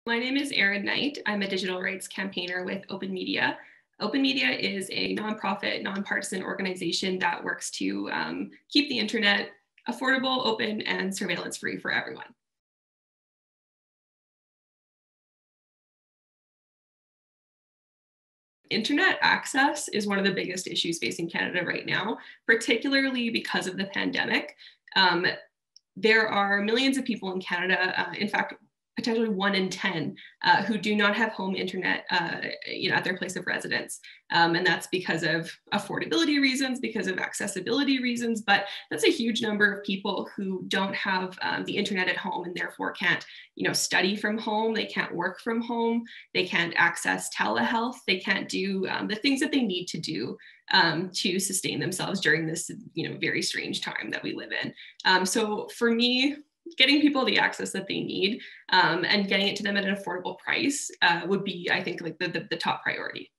My name is Erin Knight. I'm a digital rights campaigner with Open Media. Open Media is a nonprofit, nonpartisan organization that works to keep the internet affordable, open, and surveillance-free for everyone. Internet access is one of the biggest issues facing Canada right now, particularly because of the pandemic. Um, there are millions of people in Canada, in fact, potentially 1 in 10, who do not have home internet at their place of residence. And that's because of affordability reasons, because of accessibility reasons, but that's a huge number of people who don't have the internet at home and therefore can't study from home, they can't work from home, they can't access telehealth, they can't do the things that they need to do to sustain themselves during this very strange time that we live in. So for me, getting people the access that they need and getting it to them at an affordable price would be, I think, like the top priority.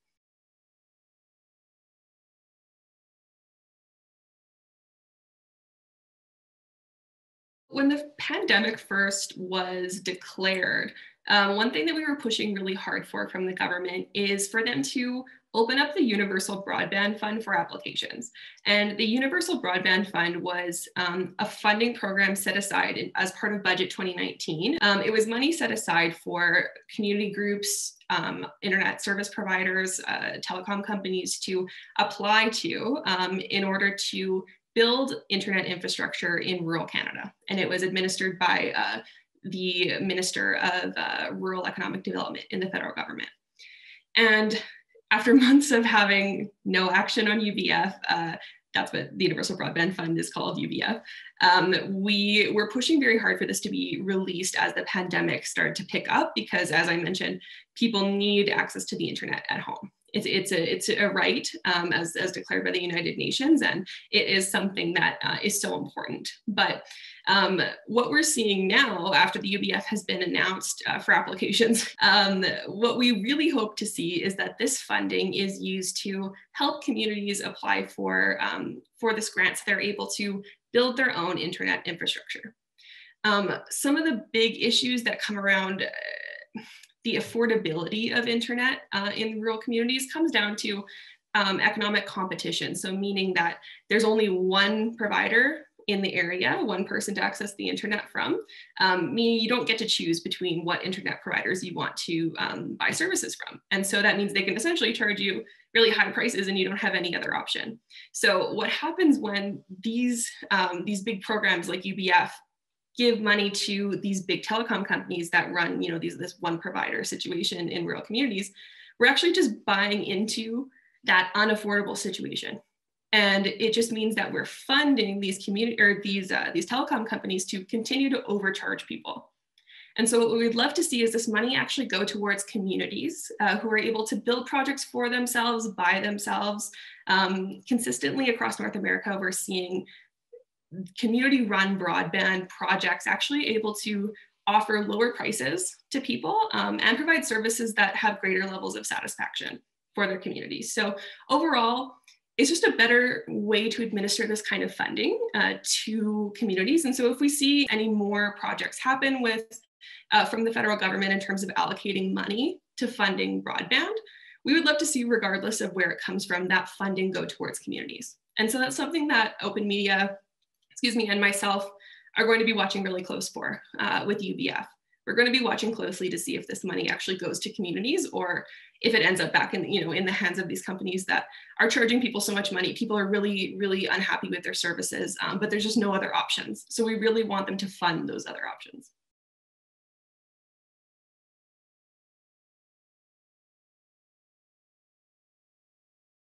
When the pandemic first was declared, one thing that we were pushing really hard for from the government is for them to open up the Universal Broadband Fund for applications. And the Universal Broadband Fund was a funding program set aside as part of Budget 2019. It was money set aside for community groups, internet service providers, telecom companies to apply to in order to build internet infrastructure in rural Canada. And it was administered by the Minister of Rural Economic Development in the federal government. And after months of having no action on UBF, that's what the Universal Broadband Fund is called, UBF. We were pushing very hard for this to be released as the pandemic started to pick up because, as I mentioned, people need access to the internet at home. It's a right as declared by the United Nations, and it is something that is so important. But what we're seeing now after the UBF has been announced for applications, what we really hope to see is that this funding is used to help communities apply for this grant so they're able to build their own internet infrastructure. Some of the big issues that come around the affordability of internet in rural communities comes down to economic competition. So meaning that there's only one provider in the area, one person to access the internet from, meaning you don't get to choose between what internet providers you want to buy services from. And so that means they can essentially charge you really high prices and you don't have any other option. So what happens when these big programs like UBF give money to these big telecom companies that run, this one provider situation in rural communities, we're actually just buying into that unaffordable situation. And it just means that we're funding these telecom companies to continue to overcharge people. And so what we'd love to see is this money actually go towards communities who are able to build projects for themselves, by themselves. Consistently across North America, we're seeing community-run broadband projects actually able to offer lower prices to people and provide services that have greater levels of satisfaction for their communities. So overall, it's just a better way to administer this kind of funding to communities. And so if we see any more projects happen from the federal government in terms of allocating money to funding broadband, we would love to see, regardless of where it comes from, that funding go towards communities. And so that's something that Open Media, and myself are going to be watching really close for with UBF. We're going to be watching closely to see if this money actually goes to communities or if it ends up back in the hands of these companies that are charging people so much money. People are really, really unhappy with their services, but there's just no other options. So we really want them to fund those other options.